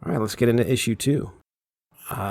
All right, let's get into issue 2.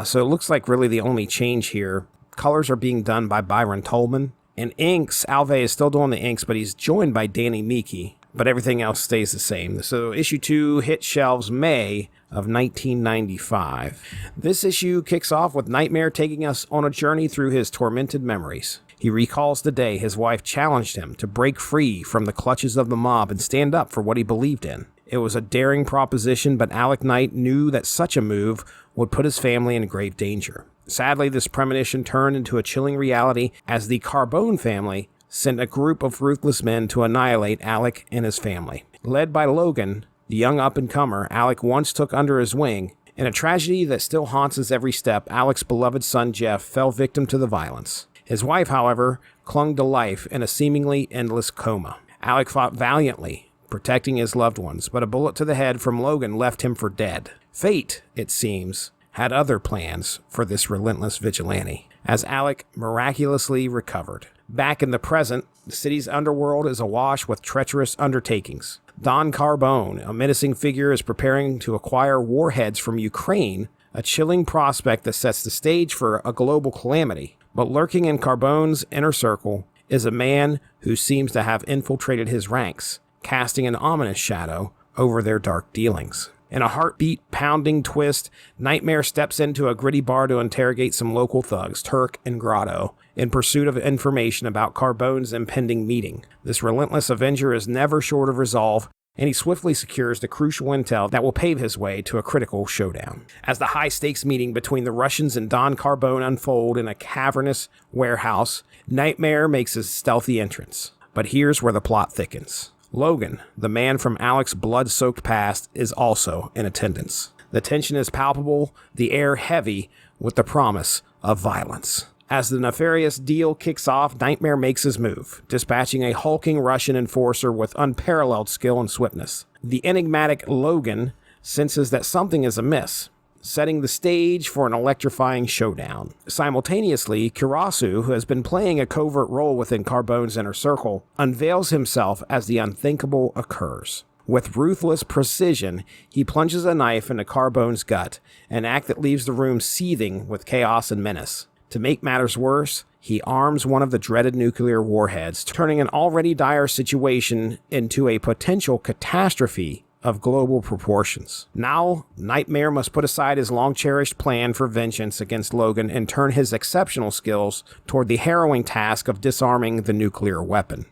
So it looks like really the only change here. Colors are being done by Byron Tolman. And inks, Alve is still doing the inks, but he's joined by Danny Meeke. But everything else stays the same. So issue 2 hit shelves May of 1995. This issue kicks off with Knightmare taking us on a journey through his tormented memories. He recalls the day his wife challenged him to break free from the clutches of the mob and stand up for what he believed in. It was a daring proposition, but Alec Knight knew that such a move would put his family in grave danger. Sadly, this premonition turned into a chilling reality as the Carbone family sent a group of ruthless men to annihilate Alec and his family. Led by Logan, the young up-and-comer Alec once took under his wing, in a tragedy that still haunts his every step, Alec's beloved son Jeff fell victim to the violence. His wife, however, clung to life in a seemingly endless coma. Alec fought valiantly, protecting his loved ones, but a bullet to the head from Logan left him for dead. Fate, it seems, had other plans for this relentless vigilante, as Alec miraculously recovered. Back in the present, the city's underworld is awash with treacherous undertakings. Don Carbone, a menacing figure, is preparing to acquire warheads from Ukraine, a chilling prospect that sets the stage for a global calamity. But lurking in Carbone's inner circle is a man who seems to have infiltrated his ranks, casting an ominous shadow over their dark dealings. In a heartbeat-pounding twist, Knightmare steps into a gritty bar to interrogate some local thugs, Turk and Grotto, in pursuit of information about Carbone's impending meeting. This relentless avenger is never short of resolve, and he swiftly secures the crucial intel that will pave his way to a critical showdown. As the high-stakes meeting between the Russians and Don Carbone unfold in a cavernous warehouse, Knightmare makes his stealthy entrance. But here's where the plot thickens. Logan, the man from Alec's blood-soaked past, is also in attendance. The tension is palpable, the air heavy with the promise of violence. As the nefarious deal kicks off, Knightmare makes his move, dispatching a hulking Russian enforcer with unparalleled skill and swiftness. The enigmatic Logan senses that something is amiss, setting the stage for an electrifying showdown. Simultaneously, Kurasu, who has been playing a covert role within Carbone's inner circle, unveils himself as the unthinkable occurs. With ruthless precision, he plunges a knife into Carbone's gut, an act that leaves the room seething with chaos and menace. To make matters worse, he arms one of the dreaded nuclear warheads, turning an already dire situation into a potential catastrophe of global proportions. Now, Knightmare must put aside his long-cherished plan for vengeance against Logan and turn his exceptional skills toward the harrowing task of disarming the nuclear weapon.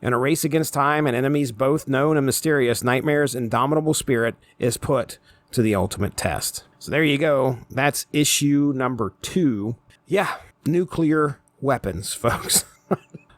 In a race against time and enemies both known and mysterious, Knightmare's indomitable spirit is put to the ultimate test. So there you go. That's issue number 2. Yeah, nuclear weapons, folks.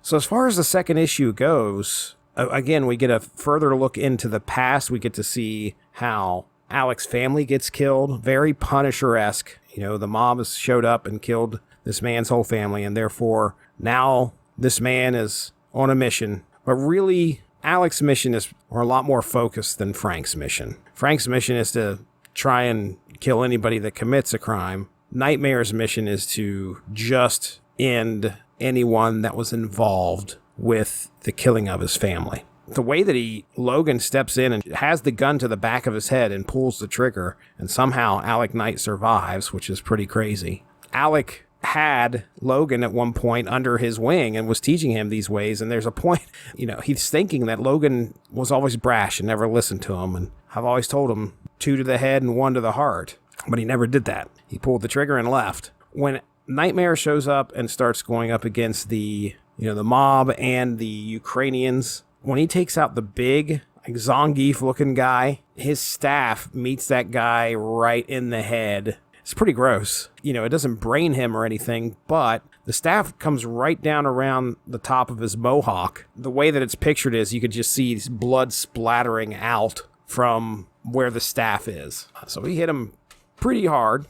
So as far as the second issue goes, again, we get a further look into the past. We get to see how Alec's family gets killed. Very Punisher-esque. You know, the mob has showed up and killed this man's whole family, and therefore now this man is on a mission. But really, Alec's mission is a lot more focused than Frank's mission. Frank's mission is to try and kill anybody that commits a crime. Knightmare's mission is to just end anyone that was involved with the killing of his family. The way that Logan steps in and has the gun to the back of his head and pulls the trigger, and somehow Alec Knight survives, which is pretty crazy. Alec had Logan at one point under his wing and was teaching him these ways, and there's a point, he's thinking that Logan was always brash and never listened to him, and I've always told him 2 to the head and 1 to the heart. But he never did that. He pulled the trigger and left. When Knightmare shows up and starts going up against the mob and the Ukrainians, when he takes out the big, Zangief-looking guy, his staff meets that guy right in the head. It's pretty gross. It doesn't brain him or anything, but the staff comes right down around the top of his mohawk. The way that it's pictured is you could just see blood splattering out from where the staff is. So he hit him pretty hard.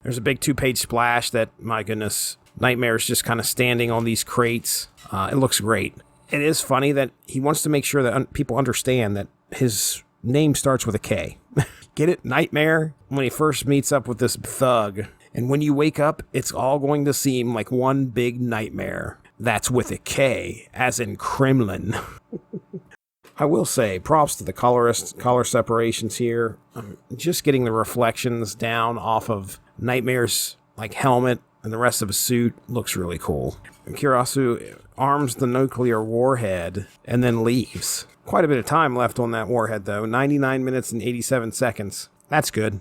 There's a big 2-page splash that, my goodness, Knightmare's just kind of standing on these crates. It looks great. It is funny that he wants to make sure that people understand that his name starts with a K. Get it? Knightmare? When he first meets up with this thug. And when you wake up, it's all going to seem like one big nightmare. That's with a K, as in Kremlin. I will say, props to the colorist, color separations here. Just getting the reflections down off of Knightmare's like helmet and the rest of his suit looks really cool. Kirasu arms the nuclear warhead and then leaves. Quite a bit of time left on that warhead though, 99 minutes and 87 seconds. That's good.